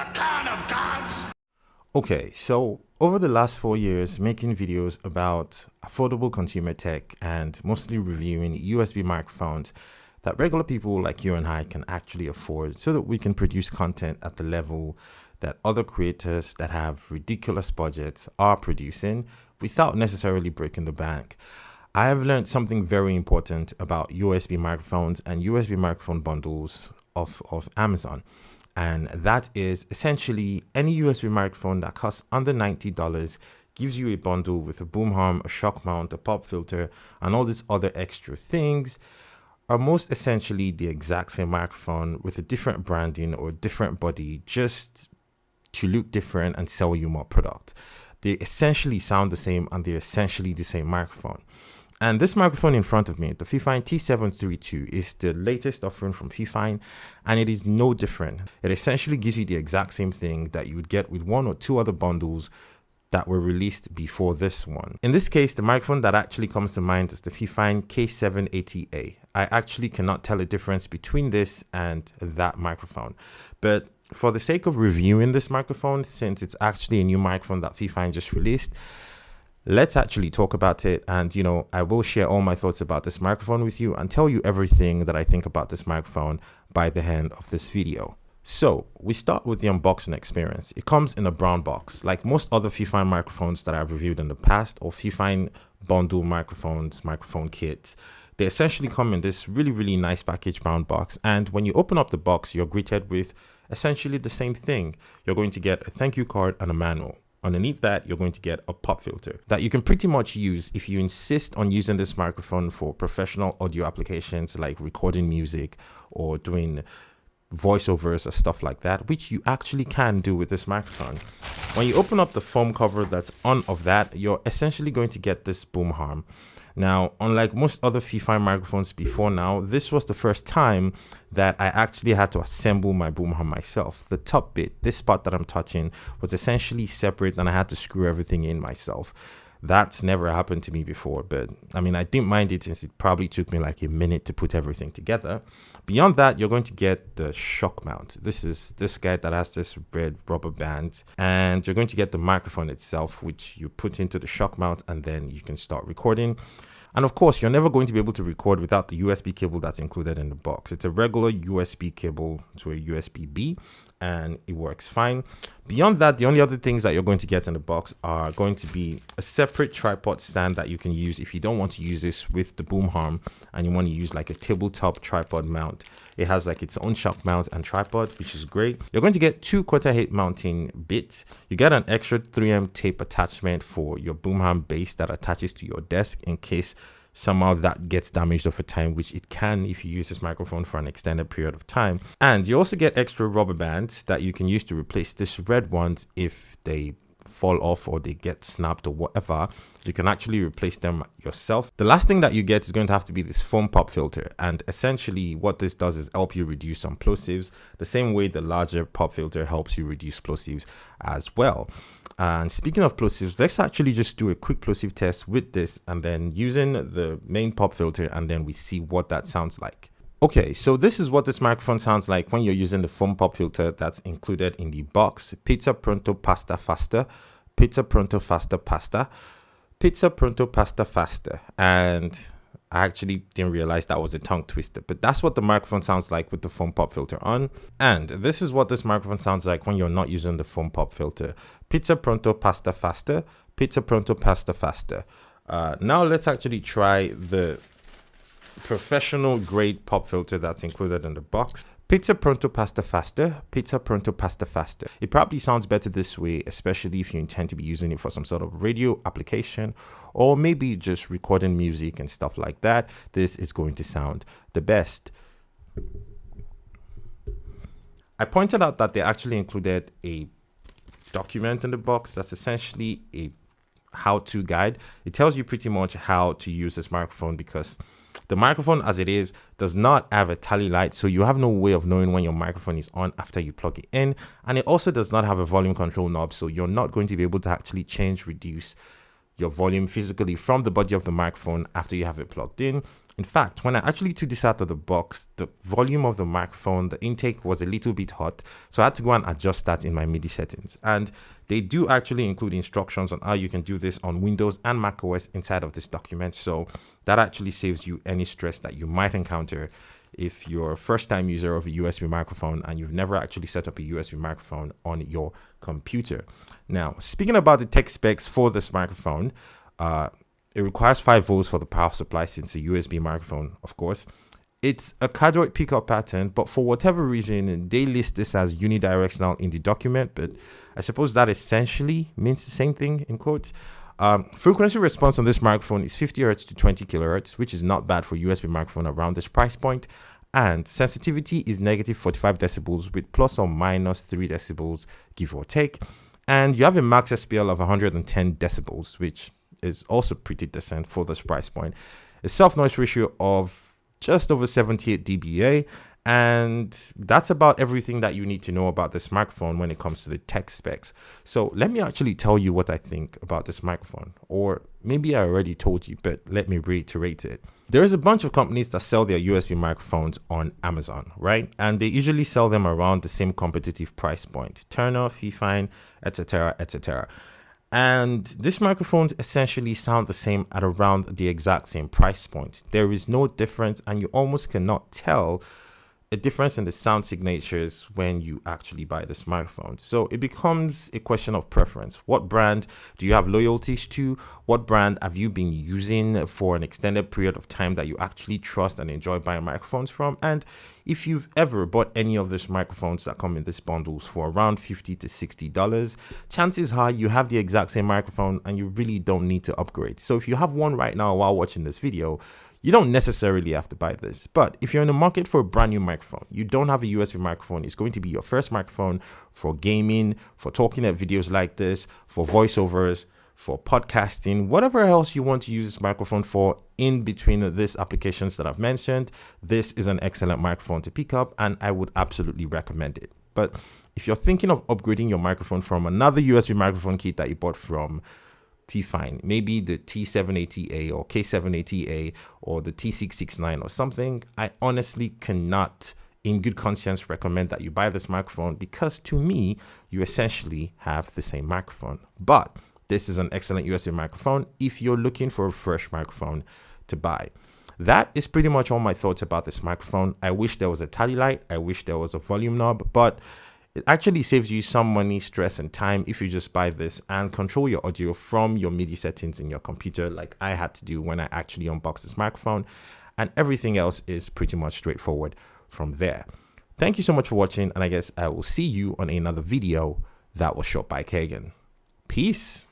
The Khan of Khans! Okay, so over the last 4 years, making videos about affordable consumer tech and mostly reviewing USB microphones that regular people like you and I can actually afford so that we can produce content at the level that other creators that have ridiculous budgets are producing without necessarily breaking the bank. I have learned something very important about USB microphones and USB microphone bundles of Amazon. And that is essentially any USB microphone that costs under $90 gives you a bundle with a boom arm, a shock mount, a pop filter, and all these other extra things are most essentially the exact same microphone with a different branding or different body just to look different and sell you more product. They essentially sound the same and they're essentially the same microphone. And this microphone in front of me, the Fifine T732, is the latest offering from Fifine, and it is no different. It essentially gives you the exact same thing that you would get with one or two other bundles that were released before this one. In this case, the microphone that actually comes to mind is the Fifine K780A. I actually cannot tell a difference between this and that microphone. But for the sake of reviewing this microphone, since it's actually a new microphone that Fifine just released, let's actually talk about it. And, I will share all my thoughts about this microphone with you and tell you everything that I think about this microphone by the end of this video. So we start with the unboxing experience. It comes in a brown box, like most other Fifine microphones that I've reviewed in the past, or Fifine bundle microphones, microphone kits. They essentially come in this really, really nice packaged brown box. And when you open up the box, you're greeted with essentially the same thing. You're going to get a thank you card and a manual. Underneath that, you're going to get a pop filter that you can pretty much use if you insist on using this microphone for professional audio applications like recording music or doing voiceovers or stuff like that, which you actually can do with this microphone. When you open up the foam cover that's on of that, you're essentially going to get this boom arm. Now, unlike most other Fifine microphones before now, this was the first time that I actually had to assemble my boom arm myself. The top bit, this spot that I'm touching, was essentially separate and I had to screw everything in myself. That's never happened to me before, but I didn't mind it since it probably took me like a minute to put everything together. Beyond that, you're going to get the shock mount. This is this guy that has this red rubber band, and you're going to get the microphone itself, which you put into the shock mount and then you can start recording. And of course, you're never going to be able to record without the USB cable that's included in the box. It's a regular USB cable to a USB-B, and it works fine. Beyond that, the only other things that you're going to get in the box are going to be a separate tripod stand that you can use if you don't want to use this with the boom arm and you want to use like a tabletop tripod mount. It has like its own shock mount and tripod, which is great. You're going to get 2 quarter-height mounting bits. You get an extra 3M tape attachment for your boom arm base that attaches to your desk in case somehow that gets damaged over time, which it can if you use this microphone for an extended period of time. And you also get extra rubber bands that you can use to replace these red ones if they fall off or they get snapped or whatever. You can actually replace them yourself. The last thing that you get is going to have to be this foam pop filter, and essentially what this does is help you reduce some plosives the same way the larger pop filter helps you reduce plosives as well. And speaking of plosives, let's actually just do a quick plosive test with this and then using the main pop filter, and then we see what that sounds like. Okay, so this is what this microphone sounds like when you're using the foam pop filter that's included in the box. Pizza pronto pasta faster, pizza pronto faster pasta, pizza pronto pasta faster. And I actually didn't realize that was a tongue twister, but that's what the microphone sounds like with the foam pop filter on. And this is what this microphone sounds like when you're not using the foam pop filter. Pizza pronto pasta faster, pizza pronto pasta faster. Now let's actually try the professional grade pop filter that's included in the box. Pizza pronto pasta faster, pizza pronto pasta faster. It probably sounds better this way, especially if you intend to be using it for some sort of radio application or maybe just recording music and stuff like that. This is going to sound the best. I pointed out that they actually included a document in the box that's essentially a how-to guide. It tells you pretty much how to use this microphone because the microphone as it is does not have a tally light, so you have no way of knowing when your microphone is on after you plug it in. And it also does not have a volume control knob, so you're not going to be able to actually change, reduce your volume physically from the body of the microphone after you have it plugged in. In fact, when I actually took this out of the box, the volume of the microphone, the intake was a little bit hot. So I had to go and adjust that in my MIDI settings. And they do actually include instructions on how you can do this on Windows and macOS inside of this document. So that actually saves you any stress that you might encounter if you're a first-time user of a USB microphone and you've never actually set up a USB microphone on your computer. Now, speaking about the tech specs for this microphone, it requires 5 volts for the power supply since a USB microphone, of course. It's a cardioid pickup pattern, but for whatever reason, they list this as unidirectional in the document, but I suppose that essentially means the same thing in quotes. Frequency response on this microphone is 50 Hz to 20 kHz, which is not bad for USB microphone around this price point. And sensitivity is negative 45 decibels with plus or minus 3 decibels, give or take. And you have a max SPL of 110 decibels, which is also pretty decent for this price point. A self-noise ratio of just over 78 dBA. And that's about everything that you need to know about this microphone when it comes to the tech specs. So let me actually tell you what I think about this microphone, or maybe I already told you, but let me reiterate it. There is a bunch of companies that sell their USB microphones on Amazon, right? And they usually sell them around the same competitive price point: Turner, Fifine, etc., etc. And these microphones essentially sound the same at around the exact same price point. There is no difference, and you almost cannot tell a difference in the sound signatures when you actually buy this microphone. So it becomes a question of preference. What brand do you have loyalties to? What brand have you been using for an extended period of time that you actually trust and enjoy buying microphones from? And if you've ever bought any of these microphones that come in these bundles for around $50 to $60, chances are you have the exact same microphone and you really don't need to upgrade. So if you have one right now while watching this video, you don't necessarily have to buy this. But if you're in the market for a brand new microphone, you don't have a USB microphone, it's going to be your first microphone for gaming, for talking at videos like this, for voiceovers, for podcasting, whatever else you want to use this microphone for in between these applications that I've mentioned, this is an excellent microphone to pick up and I would absolutely recommend it. But if you're thinking of upgrading your microphone from another USB microphone kit that you bought from Fifine, maybe the T780A or K780A or the T669 or something, I honestly cannot in good conscience recommend that you buy this microphone, because to me, you essentially have the same microphone. But this is an excellent USB microphone if you're looking for a fresh microphone to buy. That is pretty much all my thoughts about this microphone. I wish there was a tally light. I wish there was a volume knob, but it actually saves you some money, stress, and time if you just buy this and control your audio from your MIDI settings in your computer, like I had to do when I actually unboxed this microphone. And everything else is pretty much straightforward from there. Thank you so much for watching, and I guess I will see you on another video that was shot by Kagan. Peace.